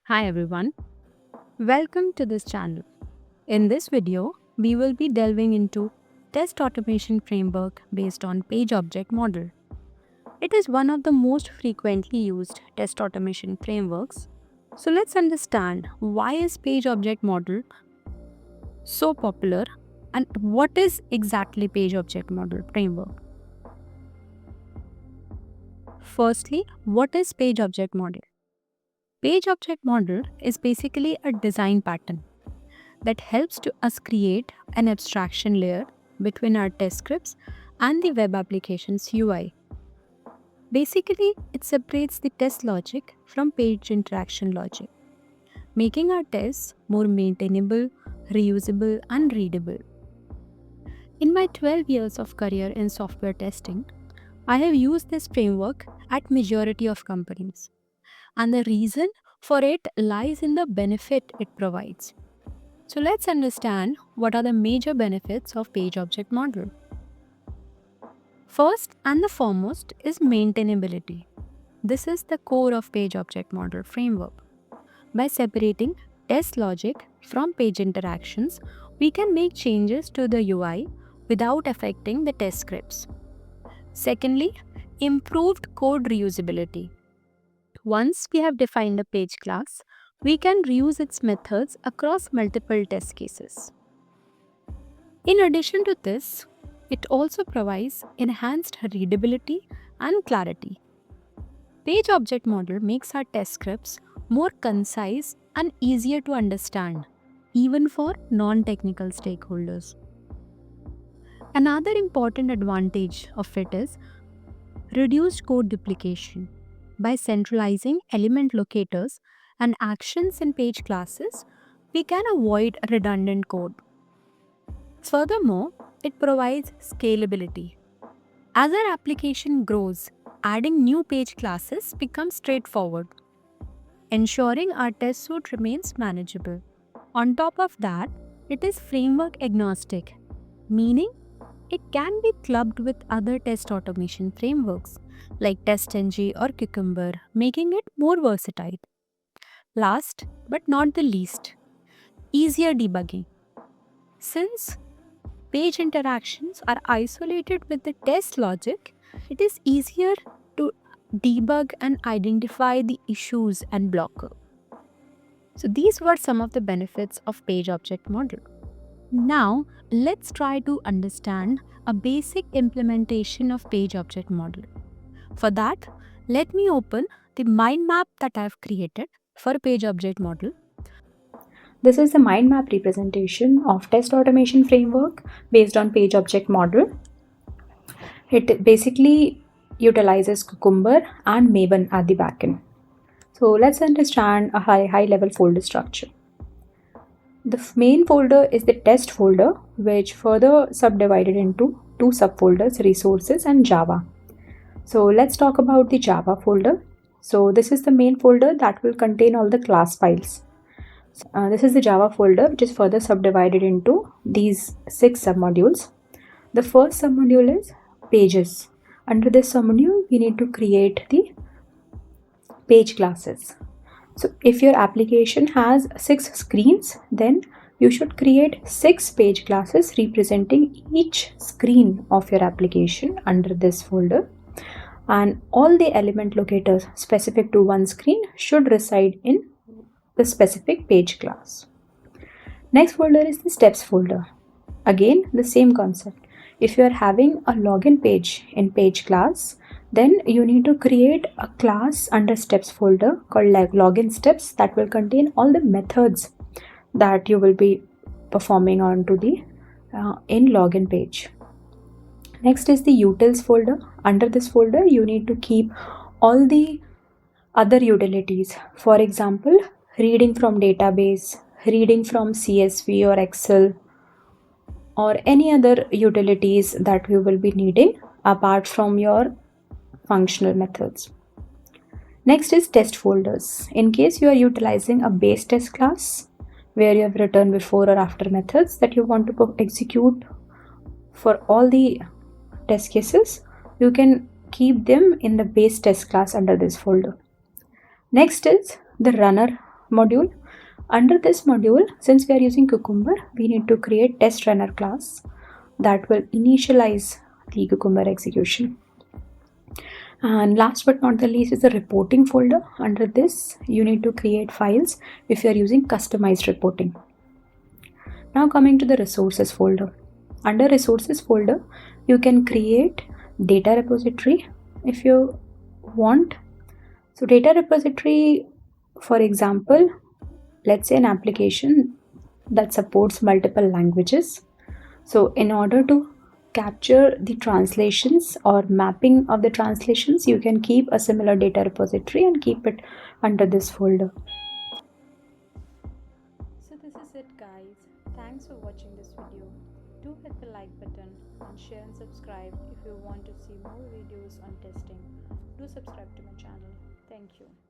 Hi everyone, welcome to this channel. In this video, we will be delving into test automation framework based on page object model. It is one of the most frequently used test automation frameworks. So let's understand why is page object model so popular and what is exactly page object model framework. Firstly, what is page object model? Page object model is basically a design pattern that helps to us create an abstraction layer between our test scripts and the web application's UI. Basically, it separates the test logic from page interaction logic, making our tests more maintainable, reusable, and readable. In my 12 years of career in software testing, I have used this framework at majority of companies, and the reason for it lies in the benefit it provides. So let's understand what are the major benefits of page object model. First and the foremost is maintainability. This is the core of page object model framework. By separating test logic from page interactions, we can make changes to the UI without affecting the test scripts. Secondly, improved code reusability. Once we have defined a page class, we can reuse its methods across multiple test cases. In addition to this, it also provides enhanced readability and clarity. Page object model makes our test scripts more concise and easier to understand, even for non-technical stakeholders. Another important advantage of it is reduced code duplication. By centralizing element locators and actions in page classes, we can avoid redundant code. Furthermore, it provides scalability. As our application grows, adding new page classes becomes straightforward, ensuring our test suite remains manageable. On top of that, it is framework agnostic, meaning it can be clubbed with other test automation frameworks like TestNG or Cucumber, making it more versatile. Last but not the least, easier debugging. Since page interactions are isolated with the test logic, it is easier to debug and identify the issues and blocker. So these were some of the benefits of page object model. Now, let's try to understand a basic implementation of page object model. For that, let me open the mind map that I have created for page object model. This is the mind map representation of test automation framework based on page object model. It basically utilizes Cucumber and Maven at the backend. So let's understand a high level folder structure. The main folder is the test folder, which further subdivided into two subfolders, resources and Java. So let's talk about the Java folder. So this is the main folder that will contain all the class files. This is the Java folder, which is further subdivided into these 6 submodules. The first submodule is pages. Under this submodule, we need to create the page classes. So if your application has 6 screens, then you should create 6 page classes representing each screen of your application under this folder. And all the element locators specific to one screen should reside in the specific page class. Next folder is the steps folder. Again, the same concept. If you are having a login page in page class, then you need to create a class under steps folder called login steps that will contain all the methods that you will be performing onto the in login page. Next is the utils folder. Under this folder, you need to keep all the other utilities. For example, reading from database, reading from CSV or Excel, or any other utilities that you will be needing apart from your functional methods. Next is test folders. In case you are utilizing a base test class where you have written before or after methods that you want to execute for all the test cases, you can keep them in the base test class under this folder. Next is the runner module. Under this module, since we are using Cucumber, we need to create test runner class that will initialize the Cucumber execution. And last but not the least is the reporting folder. Under this, you need to create files if you are using customized reporting. Now coming to the resources folder. Under resources folder, you can create data repository if you want. So data repository, for example, let's say an application that supports multiple languages. So in order to capture the translations or mapping of the translations, you can keep a similar data repository and keep it under this folder. So this is it, guys. Thanks for watching this video. Do hit the like button and share and subscribe if you want to see more videos on testing. Do subscribe to my channel. Thank you.